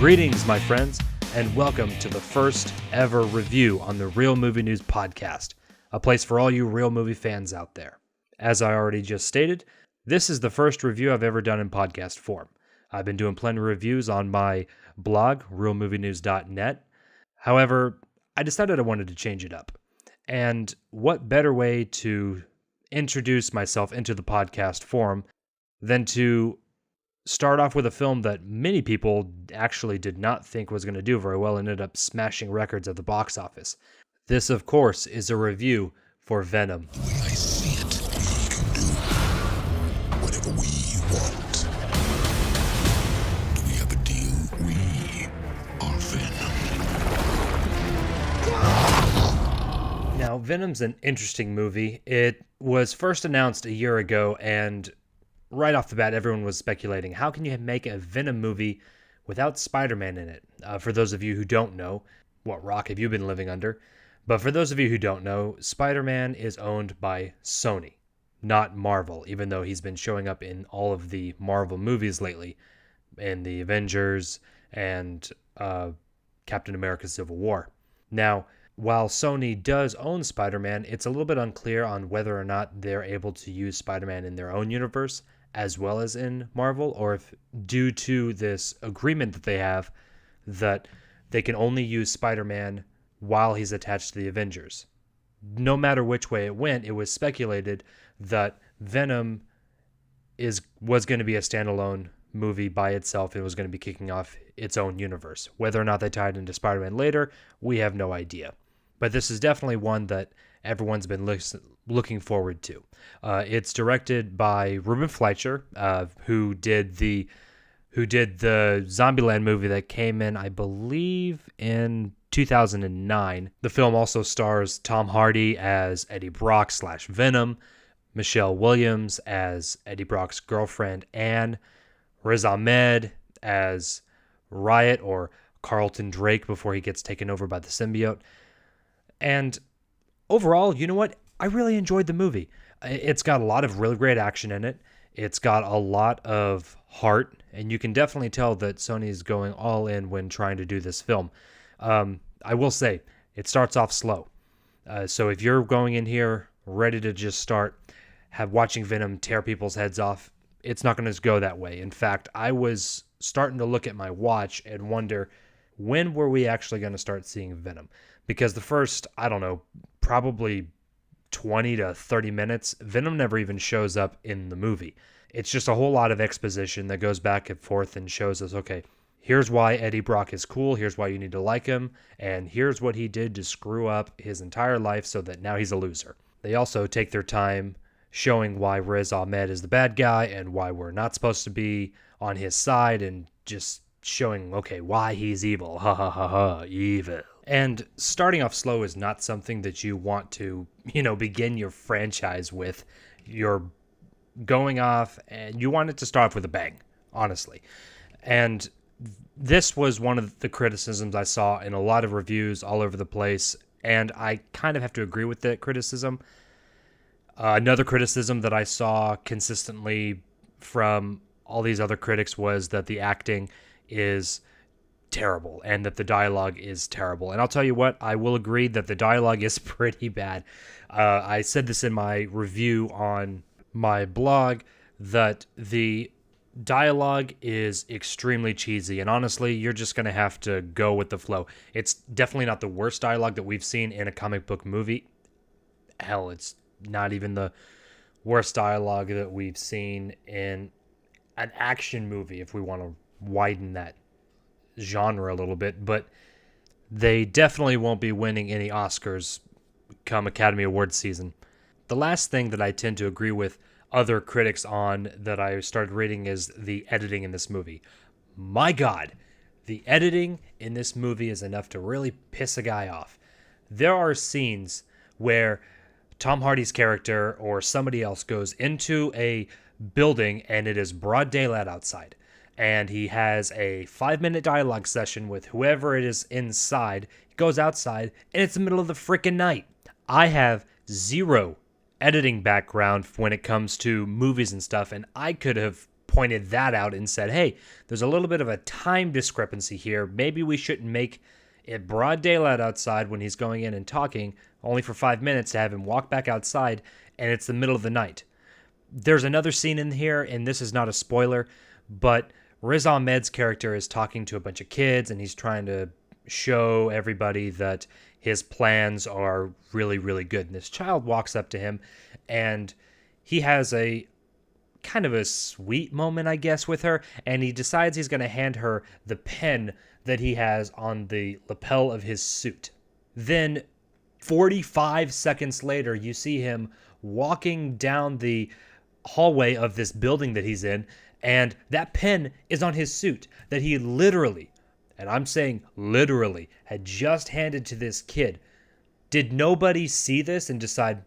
Greetings, my friends, and welcome to the first ever review on the Real Movie News podcast, a place for all you real movie fans out there. As I already just stated, this is the first review I've ever done in podcast form. I've been doing plenty of reviews on my blog, realmovienews.net. However, I decided I wanted to change it up. And what better way to introduce myself into the podcast form than to start off with a film that many people actually did not think was going to do very well and ended up smashing records at the box office. This, of course, is a review for Venom. The way I see it, we can do whatever we want. Do we have a deal? We are Venom. Now, Venom's an interesting movie. It was first announced a year ago, and right off the bat, everyone was speculating, how can you make a Venom movie without Spider-Man in it? For those of you who don't know, what rock have you been living under? But for those of you who don't know, Spider-Man is owned by Sony, not Marvel, even though he's been showing up in all of the Marvel movies lately, in the Avengers and Captain America Civil War. Now, while Sony does own Spider-Man, it's a little bit unclear on whether or not they're able to use Spider-Man in their own universe as well as in Marvel, or if due to this agreement that they have that they can only use Spider-Man while he's attached to the Avengers. No matter which way it went, it was speculated that Venom was going to be a standalone movie by itself. It was going to be kicking off its own universe. Whether or not they tied into Spider-Man later, we have no idea. But this is definitely one that everyone's been looking forward to. It's directed by Ruben Fleischer, who did the Zombieland movie that came in, I believe, in 2009. The film also stars Tom Hardy as Eddie Brock / Venom, Michelle Williams as Eddie Brock's girlfriend Anne, Riz Ahmed as Riot, or Carlton Drake before he gets taken over by the symbiote. And overall, you know what? I really enjoyed the movie. It's got a lot of really great action in it. It's got a lot of heart, and you can definitely tell that Sony's going all in when trying to do this film. I will say, it starts off slow. So if you're going in here ready to just start watching Venom tear people's heads off, it's not going to go that way. In fact, I was starting to look at my watch and wonder, when were we actually going to start seeing Venom? Because the first, I don't know, probably 20 to 30 minutes, Venom never even shows up in the movie. It's just a whole lot of exposition that goes back and forth and shows us, okay, here's why Eddie Brock is cool, here's why you need to like him, and here's what he did to screw up his entire life so that now he's a loser. They also take their time showing why Riz Ahmed is the bad guy and why we're not supposed to be on his side, and just showing, okay, why he's evil. Ha ha ha ha, evil. And starting off slow is not something that you want to, begin your franchise with. You're going off and you want it to start off with a bang, honestly. And this was one of the criticisms I saw in a lot of reviews all over the place, and I kind of have to agree with that criticism. Another criticism that I saw consistently from all these other critics was that the acting is terrible and that the dialogue is terrible. And I'll tell you what, I will agree that the dialogue is pretty bad. I said this in my review on my blog, that the dialogue is extremely cheesy, and honestly, you're just going to have to go with the flow. It's definitely not the worst dialogue that we've seen in a comic book movie. Hell, it's not even the worst dialogue that we've seen in an action movie, if we want to widen that genre a little bit. But they definitely won't be winning any Oscars come Academy Awards season. The last thing that I tend to agree with other critics on that I started reading is the editing in this movie. My God, the editing in this movie is enough to really piss a guy off. There are scenes where Tom Hardy's character or somebody else goes into a building and it is broad daylight outside, and he has a 5-minute dialogue session with whoever it is inside. He goes outside and it's the middle of the freaking night. I have zero editing background when it comes to movies and stuff, and I could have pointed that out and said, hey, there's a little bit of a time discrepancy here. Maybe we shouldn't make it broad daylight outside when he's going in and talking, only for 5 minutes to have him walk back outside, and it's the middle of the night. There's another scene in here, and this is not a spoiler, but Riz Ahmed's character is talking to a bunch of kids, and he's trying to show everybody that his plans are really, really good. And this child walks up to him, and he has a kind of a sweet moment, I guess, with her, and he decides he's going to hand her the pen that he has on the lapel of his suit. Then 45 seconds later, you see him walking down the hallway of this building that he's in, and that pen is on his suit that he literally, and I'm saying literally, had just handed to this kid. Did nobody see this and decide,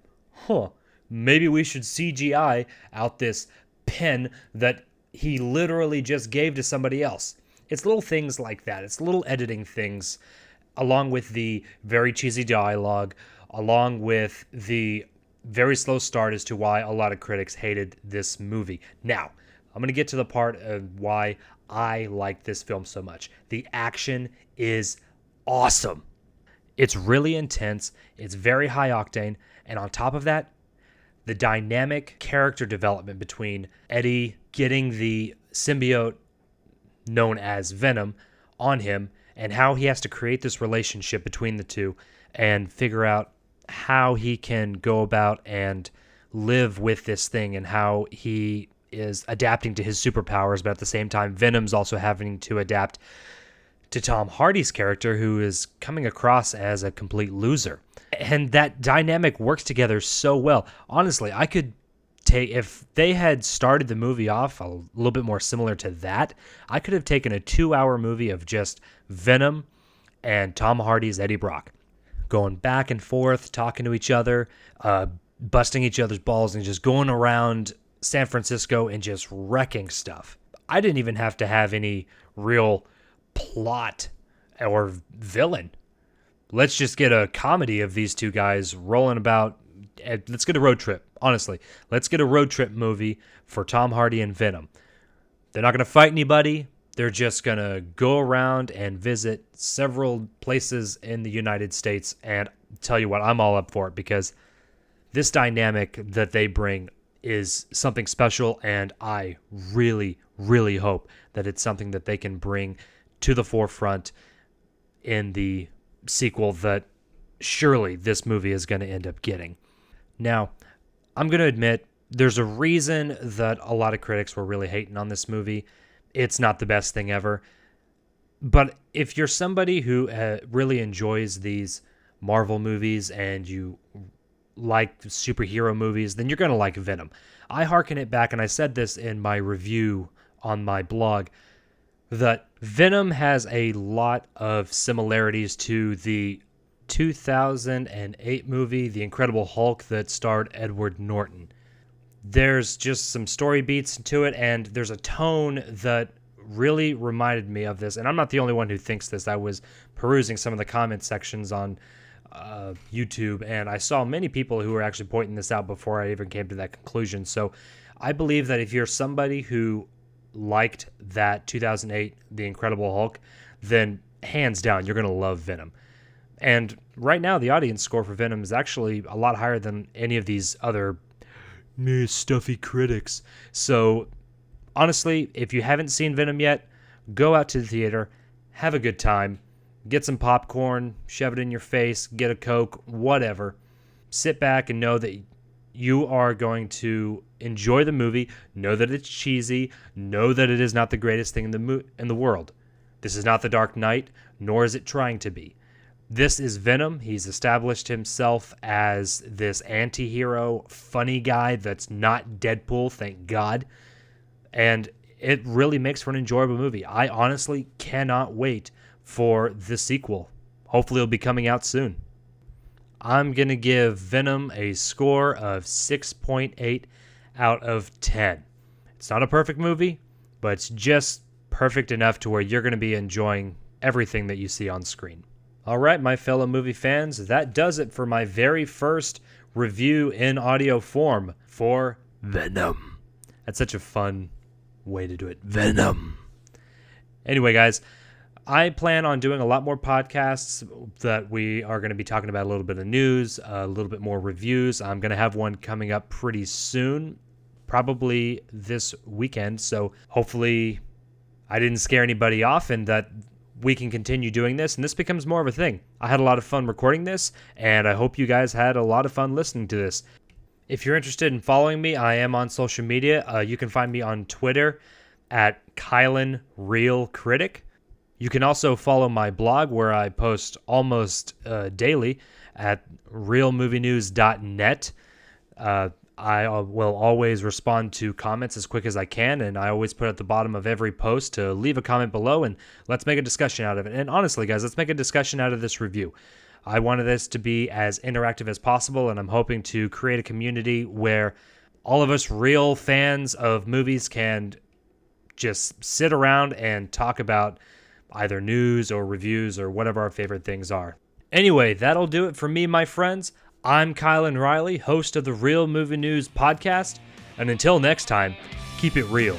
maybe we should CGI out this pen that he literally just gave to somebody else? It's little things like that. It's little editing things, along with the very cheesy dialogue, along with the very slow start as to why a lot of critics hated this movie. Now, I'm going to get to the part of why I like this film so much. The action is awesome. It's really intense. It's very high octane. And on top of that, the dynamic character development between Eddie getting the symbiote known as Venom on him, and how he has to create this relationship between the two and figure out how he can go about and live with this thing, and how he is adapting to his superpowers, but at the same time, Venom's also having to adapt to Tom Hardy's character, who is coming across as a complete loser. And that dynamic works together so well. Honestly, I could take, if they had started the movie off a little bit more similar to that, I could have taken a 2-hour movie of just Venom and Tom Hardy's Eddie Brock going back and forth, talking to each other, busting each other's balls, and just going around San Francisco and just wrecking stuff. I didn't even have to have any real plot or villain. Let's just get a comedy of these two guys rolling about. Let's get a road trip. Honestly, let's get a road trip movie for Tom Hardy and Venom. They're not going to fight anybody. They're just going to go around and visit several places in the United States. And tell you what, I'm all up for it, because this dynamic that they bring is something special, and I really, really hope that it's something that they can bring to the forefront in the sequel that surely this movie is going to end up getting. Now, I'm going to admit, there's a reason that a lot of critics were really hating on this movie. It's not the best thing ever. But if you're somebody who really enjoys these Marvel movies and you like superhero movies, then you're going to like Venom. I hearken it back, and I said this in my review on my blog, that Venom has a lot of similarities to the 2008 movie, The Incredible Hulk, that starred Edward Norton. There's just some story beats to it, and there's a tone that really reminded me of this. And I'm not the only one who thinks this. I was perusing some of the comment sections on YouTube, and I saw many people who were actually pointing this out before I even came to that conclusion. So I believe that if you're somebody who liked that 2008 The Incredible Hulk, then hands down, you're going to love Venom. And right now, the audience score for Venom is actually a lot higher than any of these other stuffy critics. So honestly, if you haven't seen Venom yet, go out to the theater, have a good time, get some popcorn, shove it in your face, get a Coke, whatever. Sit back and know that you are going to enjoy the movie, know that it's cheesy, know that it is not the greatest thing in the world. This is not The Dark Knight, nor is it trying to be. This is Venom. He's established himself as this anti-hero, funny guy that's not Deadpool, thank God. And it really makes for an enjoyable movie. I honestly cannot wait for the sequel. Hopefully it'll be coming out soon. I'm going to give Venom a score of 6.8 out of 10. It's not a perfect movie, but it's just perfect enough to where you're going to be enjoying everything that you see on screen. All right, my fellow movie fans, that does it for my very first review in audio form for Venom. That's such a fun Way to do it. Venom. Anyway, guys, I plan on doing a lot more podcasts that we are going to be talking about a little bit of news, a little bit more reviews. I'm going to have one coming up pretty soon, probably this weekend. So hopefully I didn't scare anybody off and that we can continue doing this and this becomes more of a thing. I had a lot of fun recording this and I hope you guys had a lot of fun listening to this. If you're interested in following me, I am on social media. You can find me on Twitter at Kylan Real Critic. You can also follow my blog where I post almost daily at realmovienews.net. I will always respond to comments as quick as I can, and I always put at the bottom of every post to leave a comment below, and let's make a discussion out of it. And honestly, guys, let's make a discussion out of this review. I wanted this to be as interactive as possible, and I'm hoping to create a community where all of us real fans of movies can just sit around and talk about either news or reviews or whatever our favorite things are. Anyway, that'll do it for me, my friends. I'm Kylan Riley, host of the Real Movie News podcast, and until next time, keep it real.